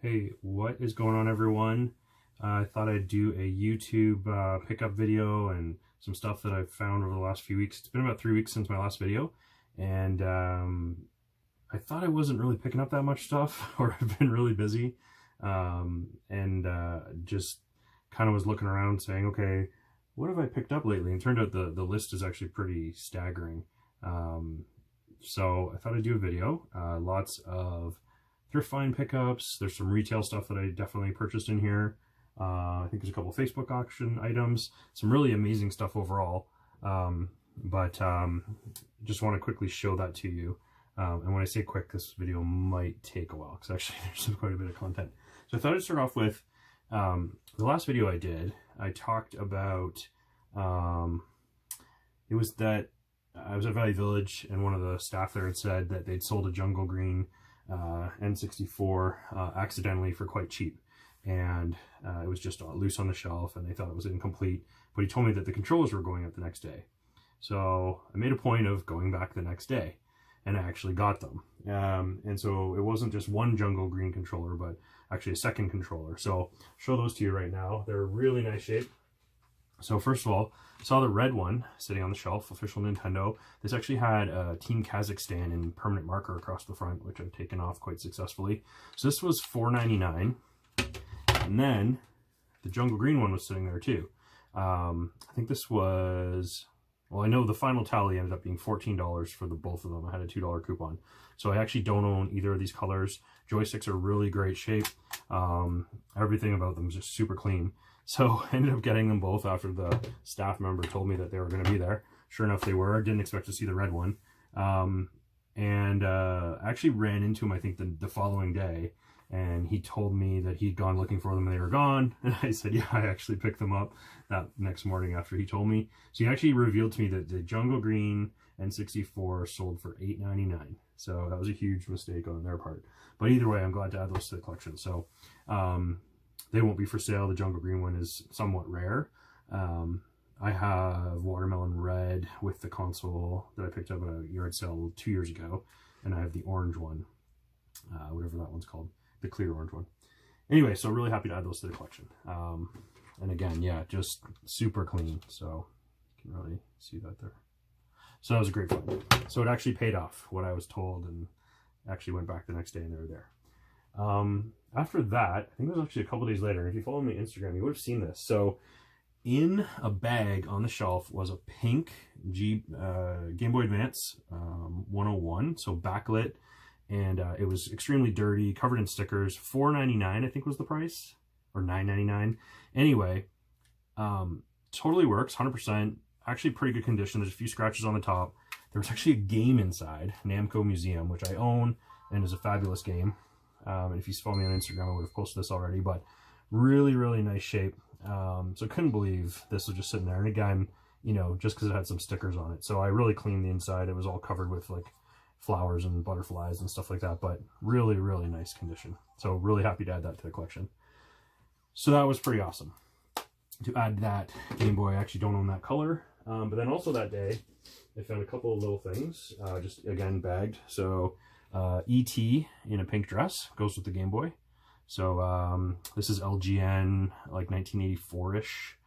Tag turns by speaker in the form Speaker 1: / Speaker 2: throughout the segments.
Speaker 1: Hey, what is going on, everyone? I thought I'd do a YouTube pickup video and some stuff that I've found over the last few weeks. It's been about 3 weeks since my last video, and I thought I wasn't really picking up that much stuff, or I've been really busy, and just kind of was looking around saying, okay, what have I picked up lately? And it turned out the list is actually pretty staggering. So I thought I'd do a video. Lots of thrift find pickups. There's some retail stuff that I definitely purchased in here. I think there's a couple of Facebook auction items, some really amazing stuff overall. But just want to quickly show that to you. And when I say quick, this video might take a while because actually there's quite a bit of content. So I thought I'd start off with the last video I did. I talked about, it was that I was at Valley Village and one of the staff there had said that they'd sold a Jungle Green N64 accidentally for quite cheap, and it was just loose on the shelf and they thought it was incomplete, but he told me that the controllers were going out the next day. So I made a point of going back the next day, and I actually got them. And so it wasn't just one Jungle Green controller, but actually a second controller. So I'll show those to you right now. They're really nice shape. So first of all, I saw the red one sitting on the shelf, official Nintendo. This actually had Team Kazakhstan in permanent marker across the front, which I've taken off quite successfully. So this was $4.99. And then the Jungle Green one was sitting there too. I think this was, well, I know the final tally ended up being $14 for the both of them. I had a $2 coupon. So I actually don't own either of these colors. Joysticks are really great shape. Everything about them is just super clean. So I ended up getting them both after the staff member told me that they were going to be there. Sure enough, they were. Didn't expect to see the red one. Actually ran into him, I think, the following day. And he told me that he'd gone looking for them and they were gone. And I said, yeah, I actually picked them up that next morning after he told me. So he actually revealed to me that the Jungle Green N64 sold for $8.99. So that was a huge mistake on their part. But either way, I'm glad to add those to the collection. So they won't be for sale. The Jungle Green one is somewhat rare. I have Watermelon Red with the console that I picked up at a yard sale 2 years ago. And I have the orange one, whatever that one's called, the clear orange one. Anyway, so really happy to add those to the collection. And again, yeah, just super clean. So you can really see that there. So that was a great find. So it actually paid off what I was told, and actually went back the next day and they were there. After that, I think it was actually a couple days later, if you follow me on Instagram, you would have seen this. So in a bag on the shelf was a pink Game Boy Advance 101, so backlit, and it was extremely dirty, covered in stickers. $4.99 I think was the price, or $9.99. Anyway, totally works, 100%. Actually pretty good condition. There's a few scratches on the top. There was actually a game inside, Namco Museum, which I own and is a fabulous game. And if you follow me on Instagram, I would have posted this already, but really, really nice shape. So couldn't believe this was just sitting there. And again, you know, just because it had some stickers on it. So I really cleaned the inside. It was all covered with like flowers and butterflies and stuff like that, but really, really nice condition. So really happy to add that to the collection. So that was pretty awesome to add that Game Boy. I actually don't own that color. But then also that day, I found a couple of little things, just again bagged. So E.T. in a pink dress goes with the Game Boy. So this is LGN, like 1984-ish.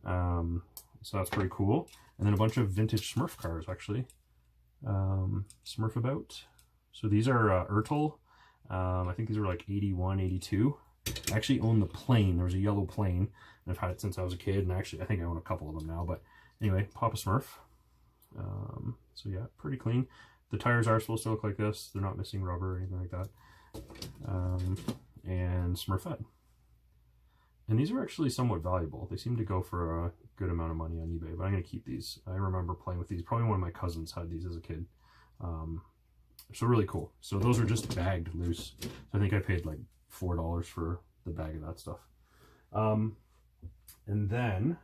Speaker 1: So that's pretty cool. And then a bunch of vintage Smurf cars, actually. Smurf About. So these are Ertl. I think these were like 81, 82. I actually own the plane. There was a yellow plane, and I've had it since I was a kid. And actually, I think I own a couple of them now. But anyway, Papa Smurf. So yeah, pretty clean. The tires are supposed to look like this. They're not missing rubber or anything like that. And Smurfette. And these are actually somewhat valuable. They seem to go for a good amount of money on eBay, but I'm going to keep these. I remember playing with these. Probably one of my cousins had these as a kid. So really cool. So those are just bagged loose. So I think I paid like $4 for the bag of that stuff. And then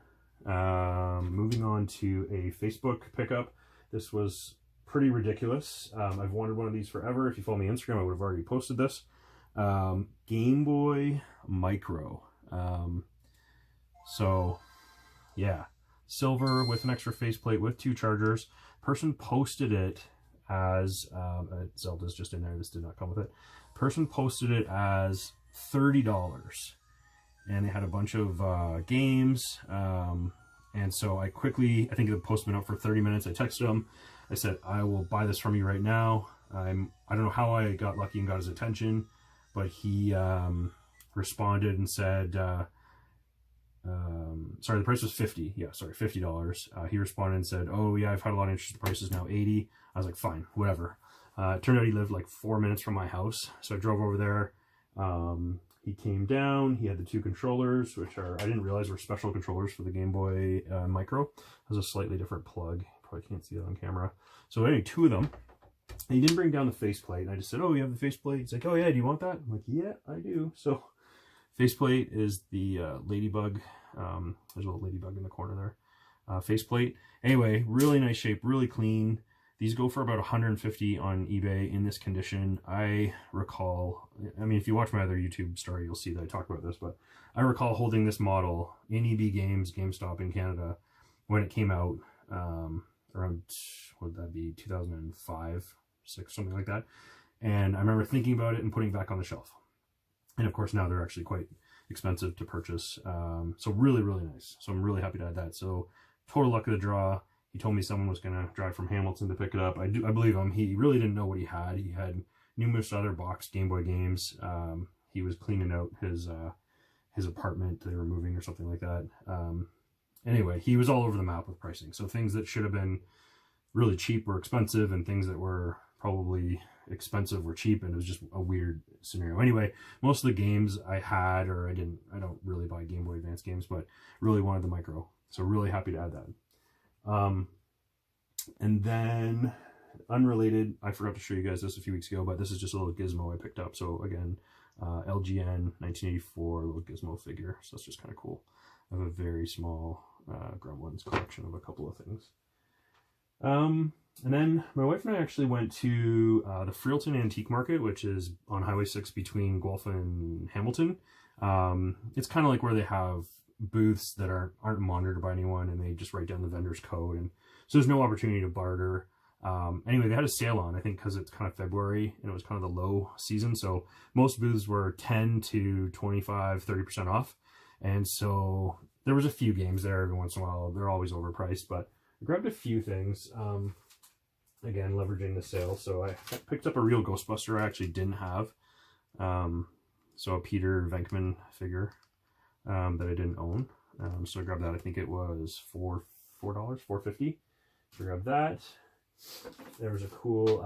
Speaker 1: moving on to a Facebook pickup. This was pretty ridiculous. I've wanted one of these forever. If you follow me on Instagram, I would have already posted this. Gameboy Micro. So yeah, silver with an extra faceplate with 2 chargers. Person posted it as Zelda's just in there. This did not come with it. Person posted it as $30. And they had a bunch of games. And so I quickly, I think the post been up for 30 minutes. I texted him. I said, I will buy this from you right now. I don't know how I got lucky and got his attention, but he responded and said, sorry, the price was 50. Yeah, sorry, $50. He responded and said, oh yeah, I've had a lot of interest. The price is now 80. I was like, fine, whatever. It turned out he lived like 4 minutes from my house. So I drove over there. He came down. He had the 2 controllers, which are, I didn't realize were special controllers for the Gameboy Micro. It has a slightly different plug. Probably can't see it on camera. So anyway, 2 of them. And he didn't bring down the faceplate. And I just said, oh, you have the faceplate? He's like, oh yeah, do you want that? I'm like, yeah, I do. So faceplate is the ladybug. There's a little ladybug in the corner there. Faceplate. Anyway, really nice shape, really clean. These go for about $150 on eBay in this condition. I recall, I mean, if you watch my other YouTube story, you'll see that I talk about this, but I recall holding this model in EB Games, GameStop in Canada, when it came out around, what would that be, 2005, 6, something like that. And I remember thinking about it and putting it back on the shelf. And of course, now they're actually quite expensive to purchase. So really, really nice. So I'm really happy to add that. So total luck of the draw. He told me someone was going to drive from Hamilton to pick it up. I believe him. He really didn't know what he had. He had numerous other boxed Gameboy games. He was cleaning out his apartment. They were moving or something like that. Anyway, he was all over the map with pricing. So things that should have been really cheap were expensive, and things that were probably expensive were cheap, and it was just a weird scenario. Anyway, most of the games I had, or I don't really buy Game Boy Advance games, but really wanted the Micro. So really happy to add that. And then unrelated, I forgot to show you guys this a few weeks ago, but this is just a little gizmo I picked up. So again, LGN 1984 little gizmo figure. So that's just kind of cool. I have a very small Gremlins collection of a couple of things. And then my wife and I actually went to the Freelton Antique Market, which is on Highway 6 between Guelph and Hamilton. It's kind of like where they have booths that aren't monitored by anyone, and they just write down the vendor's code, and so there's no opportunity to barter. Anyway, they had a sale on, I think because it's kind of February and it was kind of the low season, so most booths were 10 to 25, 30% off, and so there was a few games there every once in a while. They're always overpriced, but I grabbed a few things, again leveraging the sale. So I picked up a real Ghostbuster I actually didn't have, so a Peter Venkman figure that I didn't own. So I grabbed that. I think it was $4.50. So I grabbed that. There was a cool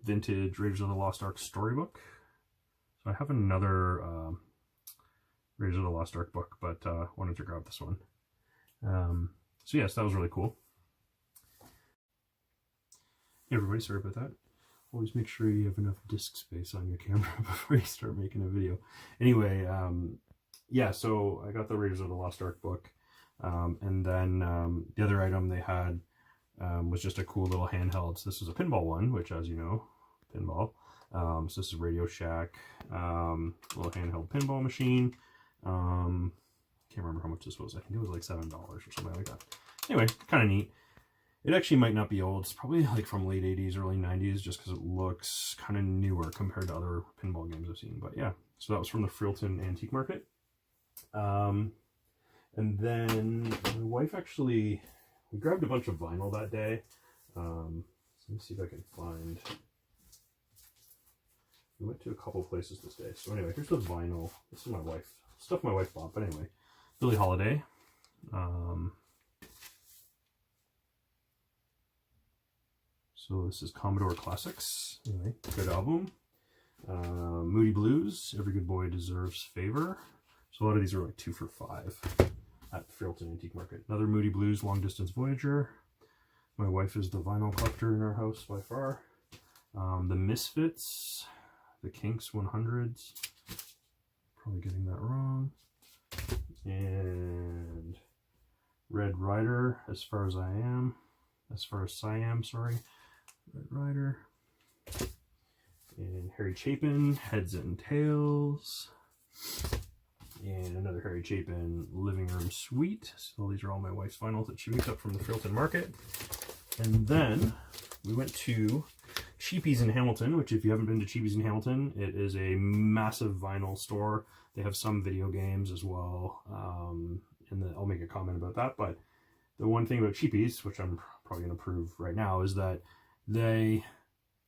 Speaker 1: vintage Raiders of the Lost Ark storybook. So I have another Raiders of the Lost Ark book, but wanted to grab this one. So yes, that was really cool. Hey everybody, sorry about that. Always make sure you have enough disk space on your camera before you start making a video. Anyway, yeah, so I got the Raiders of the Lost Ark book, and then the other item they had was just a cool little handheld. So this is a pinball one, which, as you know, pinball. So this is Radio Shack, little handheld pinball machine. Can't remember how much this was. I think it was like $7 or something like that. Anyway, kind of neat. It actually might not be old. It's probably like from late 80s, early 90s, just because it looks kind of newer compared to other pinball games I've seen. But yeah, so that was from the Freelton Antique Market. And then my wife actually, we grabbed a bunch of vinyl that day. So let me see if I can find. We went to a couple places this day. So anyway, here's the vinyl. This is my wife, stuff my wife bought. But anyway, Billie Holiday. So this is Commodore Classics. Anyway, good album. Moody Blues, Every Good Boy Deserves Favor. So a lot of these are like 2 for $5 at the Freelton Antique Market. Another Moody Blues, Long Distance Voyager. My wife is the vinyl collector in our house by far. The Misfits, the Kinks 100s. Probably getting that wrong. And Red Rider, As Far As Siam, sorry. Red Rider. And Harry Chapin, Heads and Tails. And another Harry Chapin Living Room Suite. So these are all my wife's vinyls that she picked up from the Freelton Market. And then we went to Cheapies in Hamilton, which if you haven't been to Cheapies in Hamilton, it is a massive vinyl store. They have some video games as well. I'll make a comment about that. But the one thing about Cheapies, which I'm probably going to prove right now, is that they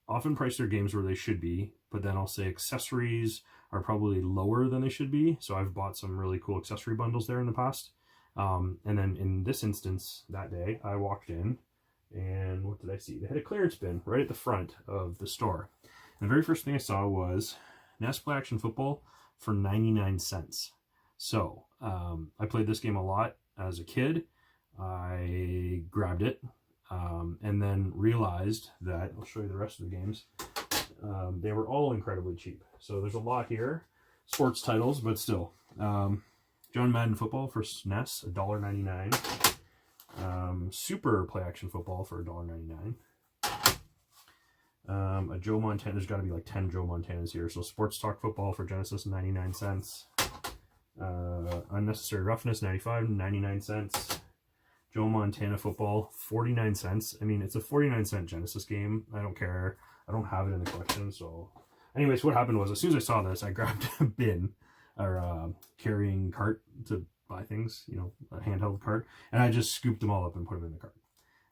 Speaker 1: often price their games where they should be, but then I'll say accessories are probably lower than they should be. So I've bought some really cool accessory bundles there in the past. And then in this instance, that day, I walked in, and what did I see? They had a clearance bin right at the front of the store. And the very first thing I saw was NES Play Action Football for 99 cents. So I played this game a lot as a kid. I grabbed it and then realized that, I'll show you the rest of the games, they were all incredibly cheap. So there's a lot here, sports titles, but still. John Madden Football for SNES, $1.99. Super Play Action Football for $1.99. A Joe Montana, there's got to be like 10 Joe Montanas here. So Sports Talk Football for Genesis, 99 cents. Unnecessary Roughness, 99 cents. Joe Montana Football, 49 cents. I mean, it's a 49-cent Genesis game. I don't care. I don't have it in the collection. So anyways, what happened was, as soon as I saw this, I grabbed a bin, or carrying cart to buy things, you know, a handheld cart, and I just scooped them all up and put them in the cart.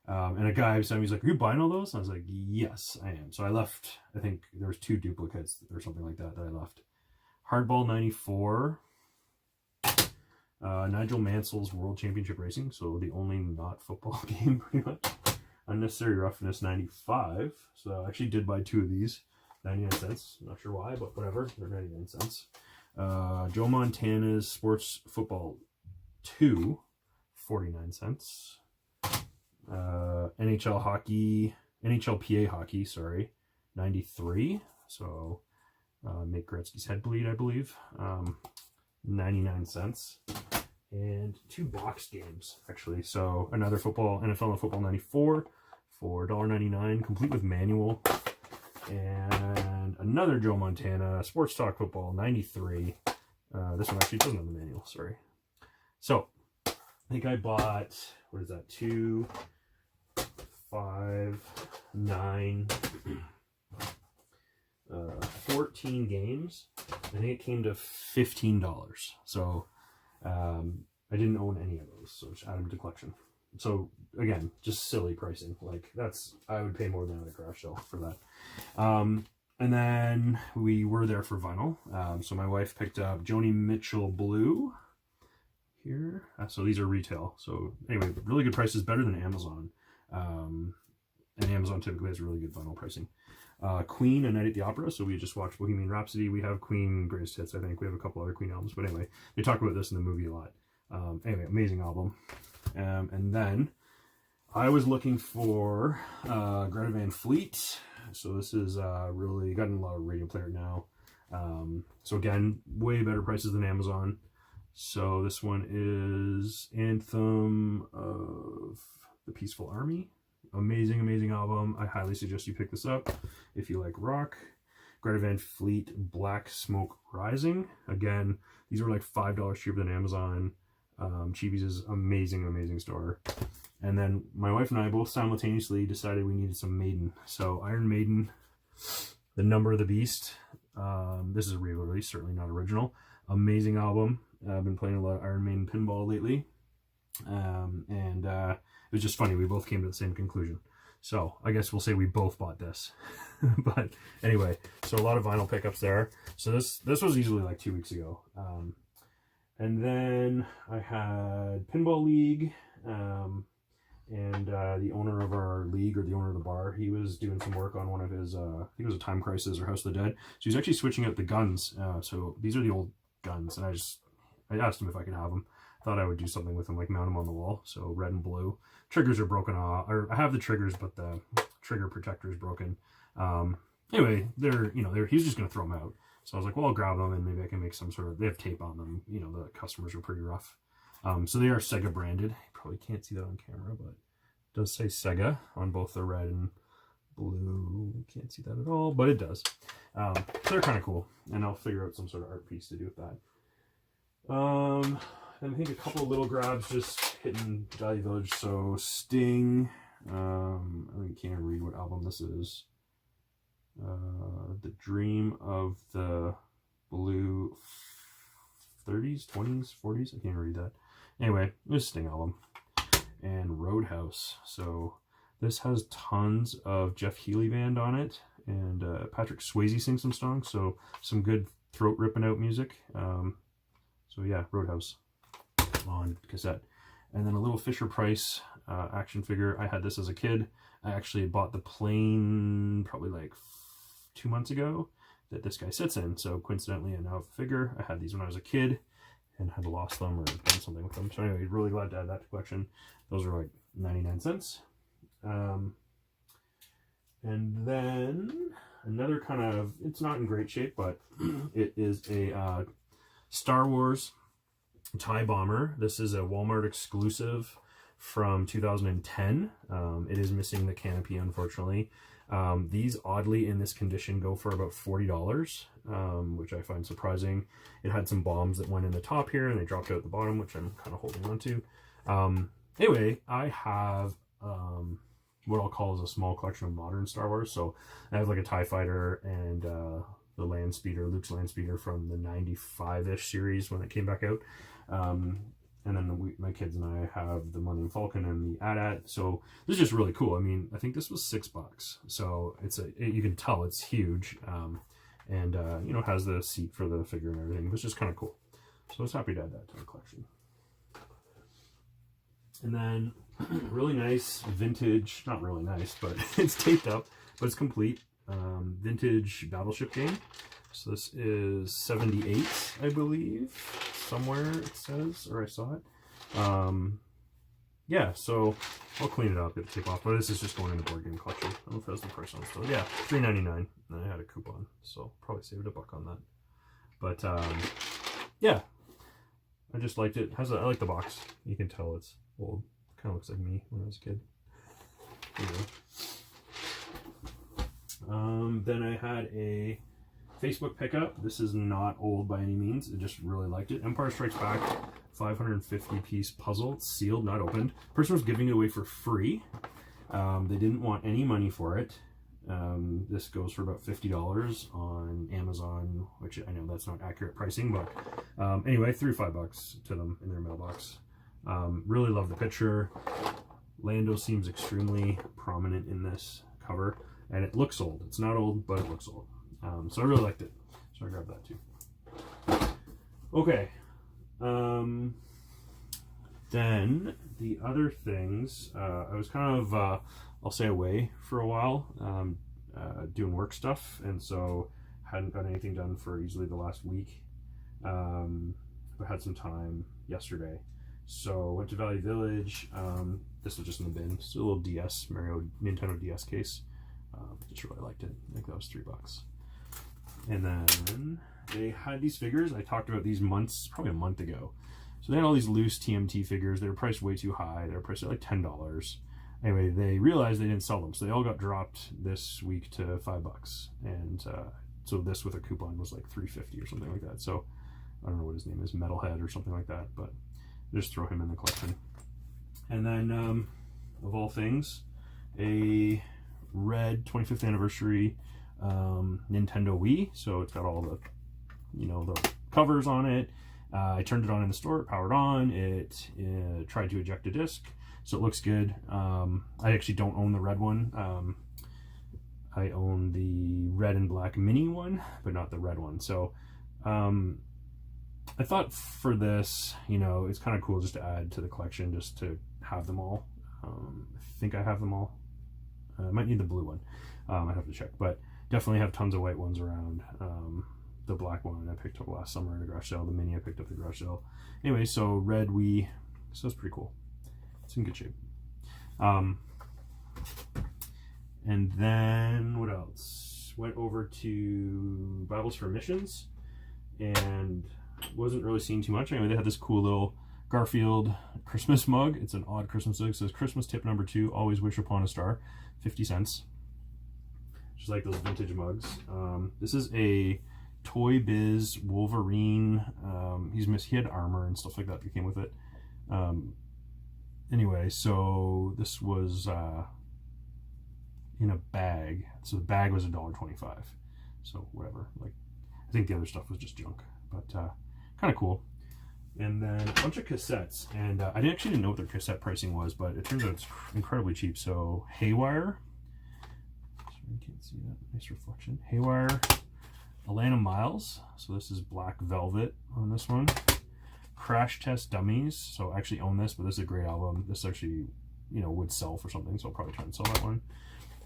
Speaker 1: And a guy beside me was like, "Are you buying all those?" And I was like, "Yes, I am." So I left, I think there was 2 duplicates or something like that I left. Hardball 94. Nigel Mansell's World Championship Racing, so the only not football game pretty much. Unnecessary Roughness 95. So I actually did buy 2 of these, 99 cents. Not sure why, but whatever, they're 99 cents. Joe Montana's Sports Football 2, 49 cents. NHLPA Hockey, sorry, 93. So make Gretzky's head bleed, I believe. 99 cents. And 2 box games, actually. So another football, NFL and Football 94 for $1.99, complete with manual. And another Joe Montana Sports Talk Football 93. This one actually doesn't have the manual, sorry. So I think I bought, what is that, 2, 5, 9, 14 games. I think it came to $15. So I didn't own any of those, so just add them to collection. So again, just silly pricing. Like, that's, I would pay more than at a garage sale for that. And then we were there for vinyl. So my wife picked up Joni Mitchell Blue here. So these are retail. So anyway, really good prices, better than Amazon. And Amazon typically has really good vinyl pricing. Queen, A Night at the Opera. So we just watched Bohemian Rhapsody. We have Queen Greatest Hits, I think. We have a couple other Queen albums. But anyway, they talk about this in the movie a lot. Anyway, amazing album. And then I was looking for Greta Van Fleet. So this is really gotten a lot of radio player now. So again, way better prices than Amazon. So this one is Anthem of the Peaceful Army. Amazing, amazing album. I highly suggest you pick this up if you like rock. Greta Van Fleet, Black Smoke Rising. Again, these are like $5 cheaper than Amazon. Cheapies is amazing, amazing store. And then my wife and I both simultaneously decided we needed some Maiden. So Iron Maiden, The Number of the Beast. This is a re-release, certainly not original. Amazing album. I've been playing a lot of Iron Maiden pinball lately. It was just funny. We both came to the same conclusion. So I guess we'll say we both bought this. But anyway, so a lot of vinyl pickups there. So this was easily like 2 weeks ago. And then I had Pinball League. And the owner of our league, or the owner of the bar, he was doing some work on one of his, I think it was a Time Crisis or House of the Dead. So he's actually switching out the guns. So these are the old guns. And I asked him if I could have them. Thought I would do something with them, like mount them on the wall. So red and blue. Triggers are broken off. Or I have the triggers, but the trigger protector is broken. Anyway, he was just going to throw them out. So I was like, well, I'll grab them and maybe I can make some sort of, they have tape on them. You know, the customers are pretty rough. So they are Sega branded. You probably can't see that on camera, but it does say Sega on both the red and blue. Can't see that at all, but it does. So they're kind of cool. And I'll figure out some sort of art piece to do with that. And I think a couple of little grabs just hitting Value Village. So Sting, I can't read what album this is. The Dream of the Blue 30s, 20s, 40s. I can't read that. Anyway, this Sting album. And Roadhouse. So this has tons of Jeff Healey band on it, and Patrick Swayze sings some songs, so some good throat ripping out music. So yeah, Roadhouse on cassette. And then a little Fisher Price action figure. I had this as a kid. I actually bought the plane probably like 2 months ago that this guy sits in. So coincidentally, I now have a figure. I had these when I was a kid and had lost them or done something with them. So anyway, really glad to add that to the collection. Those are like 99 cents. And then another kind of, it's not in great shape, but it is a Star Wars TIE Bomber. This is a Walmart exclusive from 2010. It is missing the canopy, unfortunately. These, oddly, in this condition, go for about $40, which I find surprising. It had some bombs that went in the top here, and they dropped out at the bottom, which I'm kind of holding on to. Anyway, I have what I'll call is a small collection of modern Star Wars. So I have like a TIE Fighter and the Land Speeder, Luke's Land Speeder from the 95-ish series when it came back out. And then my kids and I have the Millennium Falcon and the AT-AT. So this is just really cool. I mean, I think this was $6. So you can tell it's huge. And you know, has the seat for the figure and everything. It's just kind of cool. So I was happy to add that to the collection. And then really nice vintage, not really nice, but it's taped up, but it's complete. Vintage Battleship game. So this is 78, I believe. Somewhere it says, or I saw it. Yeah, so I'll clean it up, get the tape off, but this is just going in the board game collection. I don't know if that's the price on it still. Yeah, $3.99. And I had a coupon, so probably saved $1 on that. But yeah, I just liked it. I like the box. You can tell it's old. Kind of looks like me when I was a kid. Anyway. Then I had a Facebook pickup. This is not old by any means. I just really liked it. Empire Strikes Back, 550-piece puzzle. It's sealed, not opened. Person was giving it away for free. They didn't want any money for it. This goes for about $50 on Amazon, which I know that's not accurate pricing, but anyway, threw $5 to them in their mailbox. Really love the picture. Lando seems extremely prominent in this cover, and it looks old. It's not old, but it looks old. So I really liked it. So I grabbed that too. Okay. Then the other things, I was kind of, I'll say away for a while, doing work stuff. And so hadn't got anything done for easily the last week. But had some time yesterday. So went to Valley Village. This was just in the bin. It's a little DS, Nintendo DS case. Just really liked it. I think that was $3. And then they had these figures. I talked about these probably a month ago. So they had all these loose TMT figures. They were priced way too high. They were priced at like $10. Anyway, they realized they didn't sell them. So they all got dropped this week to $5. And so this with a coupon was like $3.50 or something like that. So I don't know what his name is, Metalhead or something like that. But just throw him in the collection. And then, of all things, a red 25th anniversary Nintendo Wii. So it's got all the, the covers on it. I turned it on in the store, it powered on, it tried to eject a disc, so it looks good. I actually don't own the red one. I own the red and black mini one, but not the red one. So I thought for this, it's kind of cool just to add to the collection, just to have them all. I think I have them all. I might need the blue one. I have to check, but definitely have tons of white ones around. The black one I picked up last summer at a garage sale. The mini I picked up at the garage sale. Anyway, so red Wii. So that's pretty cool. It's in good shape. And then what else? Went over to Bibles for Missions and wasn't really seeing too much. Anyway, they had this cool little Garfield Christmas mug. It's an odd Christmas mug. It says Christmas tip number 2, always wish upon a star, 50 cents. Just like those vintage mugs. This is a Toy Biz Wolverine. He had armor and stuff like that came with it. Anyway, so this was in a bag. So the bag was $1.25. So whatever. Like, I think the other stuff was just junk, but kind of cool. And then a bunch of cassettes, and I actually didn't know what their cassette pricing was, but it turns out it's incredibly cheap. So Haywire, sorry, you can't see that, nice reflection. Haywire, Alana Miles, so this is Black Velvet on this one. Crash Test Dummies, so I actually own this, but this is a great album. This actually, you know, would sell for something, so I'll probably try and sell that one.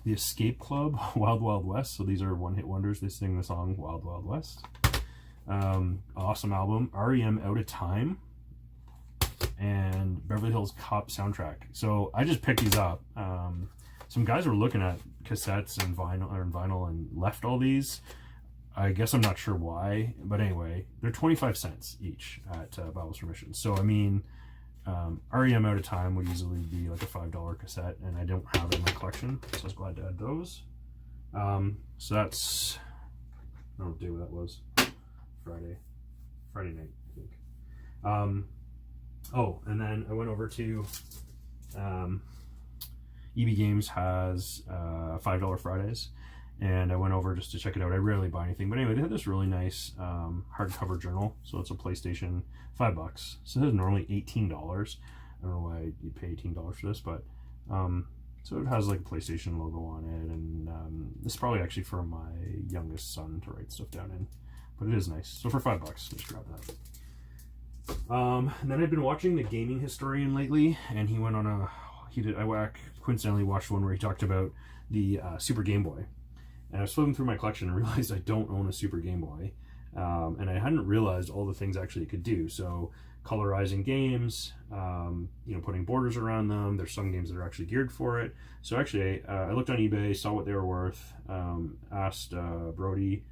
Speaker 1: The Escape Club, Wild Wild West, so these are one-hit wonders. They sing the song Wild Wild West. Awesome album. REM Out of Time and Beverly Hills Cop soundtrack. So I just picked these up. Some guys were looking at cassettes and vinyl and left all these. I guess I'm not sure why, but anyway, they're 25 cents each at Bibles for Missions. So I mean, REM Out of Time would easily be like a $5 cassette, and I don't have it in my collection, so I was glad to add those. So that's, I don't know what day that was. Friday night, I think. Oh, and then I went over to EB Games has $5 Fridays, and I went over just to check it out. I rarely buy anything, but anyway, they had this really nice hardcover journal. So it's a PlayStation, $5. So this is normally $18. I don't know why you'd pay $18 for this, but so it has like a PlayStation logo on it, and this is probably actually for my youngest son to write stuff down in. But it is nice. So for $5, just grab that. And then I've been watching The Gaming Historian lately, and he went on I coincidentally watched one where he talked about the Super Game Boy. And I was flipping through my collection and realized I don't own a Super Game Boy. And I hadn't realized all the things actually it could do. So colorizing games, you know, putting borders around them. There's some games that are actually geared for it. So actually, I looked on eBay, saw what they were worth, asked Brody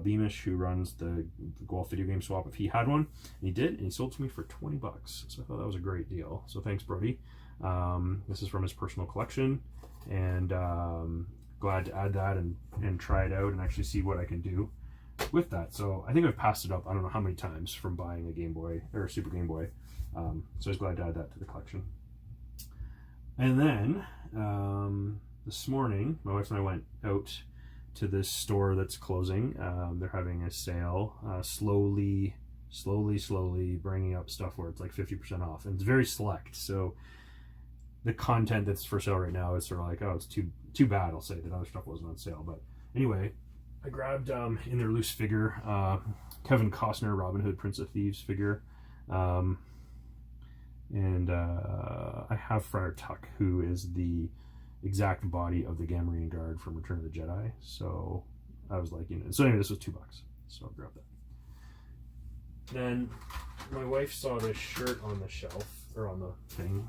Speaker 1: Beamish, who runs the Golf Video Game Swap, if he had one, and he did, and he sold to me for $20. So I thought that was a great deal. So thanks, Brody. This is from his personal collection, and glad to add that and try it out and actually see what I can do with that. So I think I've passed it up I don't know how many times from buying a Game Boy or a Super Game Boy. So I was glad to add that to the collection. And then this morning, my wife and I went out to this store that's closing. They're having a sale, slowly bringing up stuff where it's like 50% off, and it's very select. So the content that's for sale right now is sort of like, oh, it's too bad, I'll say, that other stuff wasn't on sale. But anyway, I grabbed in their loose figure, Kevin Costner Robin Hood Prince of Thieves figure, and I have Friar Tuck, who is the exact body of the Gamorrean Guard from Return of the Jedi. So I was like, you know, so anyway, this was $2, so I'll grab that. Then my wife saw this shirt on the shelf, or on the thing.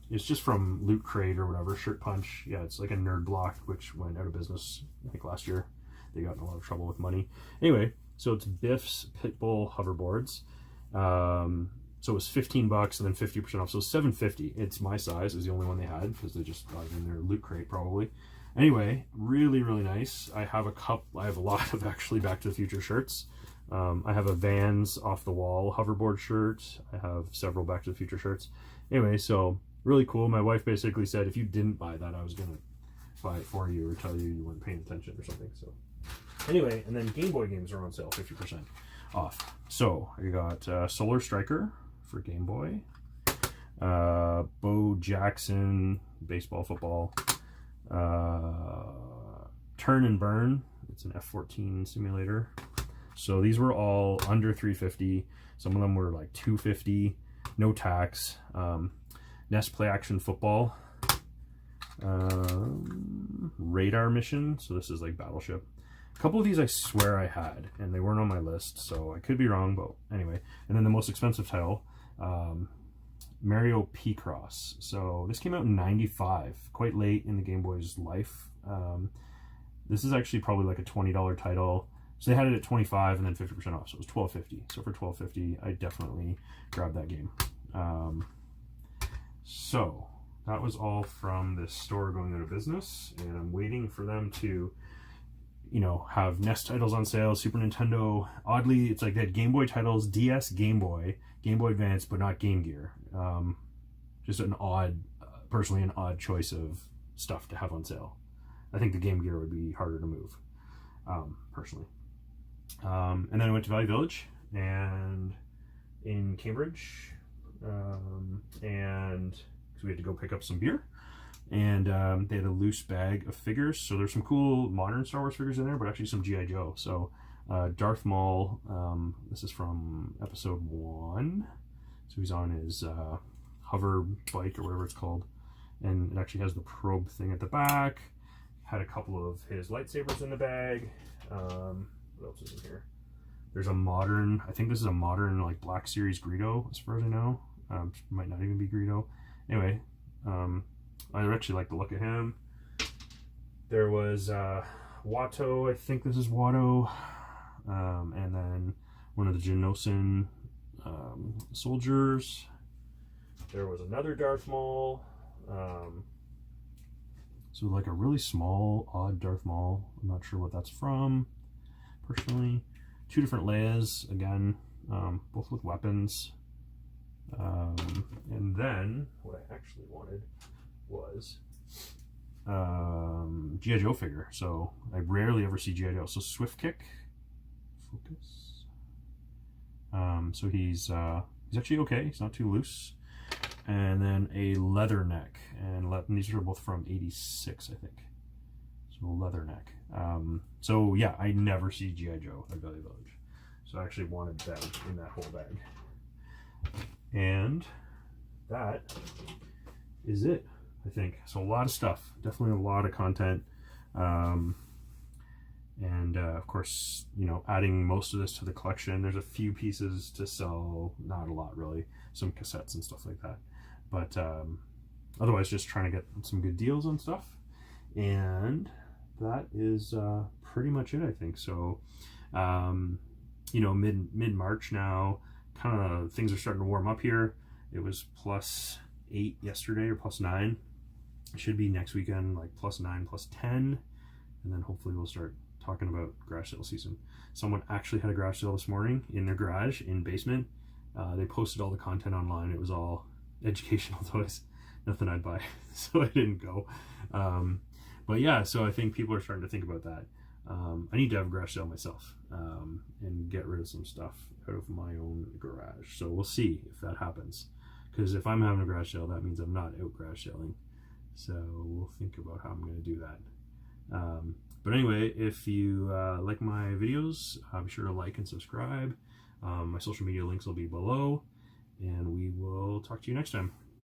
Speaker 1: It's just from Loot Crate or whatever, Shirt Punch. Yeah, it's like a Nerd Block, which went out of business, I think, last year. They got in a lot of trouble with money. Anyway, so it's Biff's Pitbull hoverboards. So it was $15 and then 50% off. So $7.50. It's my size. It was the only one they had because they just got it in their Loot Crate probably. Anyway, really, really nice. I have a lot of actually Back to the Future shirts. I have a Vans Off the Wall hoverboard shirt. I have several Back to the Future shirts. Anyway, so really cool. My wife basically said if you didn't buy that, I was going to buy it for you or tell you weren't paying attention or something. So anyway, and then Gameboy Games are on sale, 50% off. So I got Solar Striker for Game Boy, Bo Jackson baseball, football, Turn and Burn. It's an F-14 simulator. So these were all under $350. Some of them were like $250, no tax. NES Play Action Football, Radar Mission. So this is like Battleship. A couple of these I swear I had, and they weren't on my list, so I could be wrong, but anyway. And then the most expensive title, Mario P-Cross. So this came out in '95, quite late in the Game Boy's life. This is actually probably like a $20 title. So they had it at 25 and then 50% off, so it was $12.50. So for $12.50, I definitely grabbed that game. So that was all from this store going out of business, and I'm waiting for them to, you know, have NES titles on sale, Super Nintendo. Oddly, it's like they had Game Boy titles, DS, Game Boy Advance, but not Game Gear. Just an odd, personally an odd choice of stuff to have on sale. I think the Game Gear would be harder to move, personally. And then I went to Valley Village and in Cambridge, and so we had to go pick up some beer, and they had a loose bag of figures. So there's some cool modern Star Wars figures in there, but actually some G.I. Joe. So Darth Maul, this is from episode 1. So he's on his hover bike or whatever it's called, and it actually has the probe thing at the back. Had a couple of his lightsabers in the bag. What else is in here? There's a modern, I think this is a modern like Black Series Greedo, as far as I know. Might not even be Greedo. Anyway, I actually like the look of him. There was Watto, I think this is Watto, and then one of the Geonosis soldiers. There was another Darth Maul. So like a really small, odd Darth Maul. I'm not sure what that's from, personally. 2 different Leias, again, both with weapons. And then, what I actually wanted was G.I. Joe figure. So I rarely ever see G.I. Joe. So Swift Kick, focus. So he's actually okay. He's not too loose. And then a Leatherneck, and these are both from '86, I think. So Leatherneck. So yeah, I never see G.I. Joe at Valley Village. So I actually wanted them in that whole bag. And that is it, I think. So a lot of stuff, definitely a lot of content. And of course, you know, adding most of this to the collection. There's a few pieces to sell, not a lot really, some cassettes and stuff like that. But otherwise, just trying to get some good deals on stuff. And that is pretty much it, I think. So, you know, mid-March now, kind of things are starting to warm up here. It was +8 yesterday, or +9. It should be next weekend like +9, +10, and then hopefully we'll start talking about garage sale season. Someone actually had a garage sale this morning in their garage in basement. They posted all the content online. It was all educational toys, nothing I'd buy, so I didn't go. But yeah, so I think people are starting to think about that. I need to have a garage sale myself, and get rid of some stuff out of my own garage. So we'll see if that happens, because if I'm having a garage sale, that means I'm not out garage selling. So we'll think about how I'm going to do that. But anyway, if you like my videos, be sure to like and subscribe. My social media links will be below, and we will talk to you next time.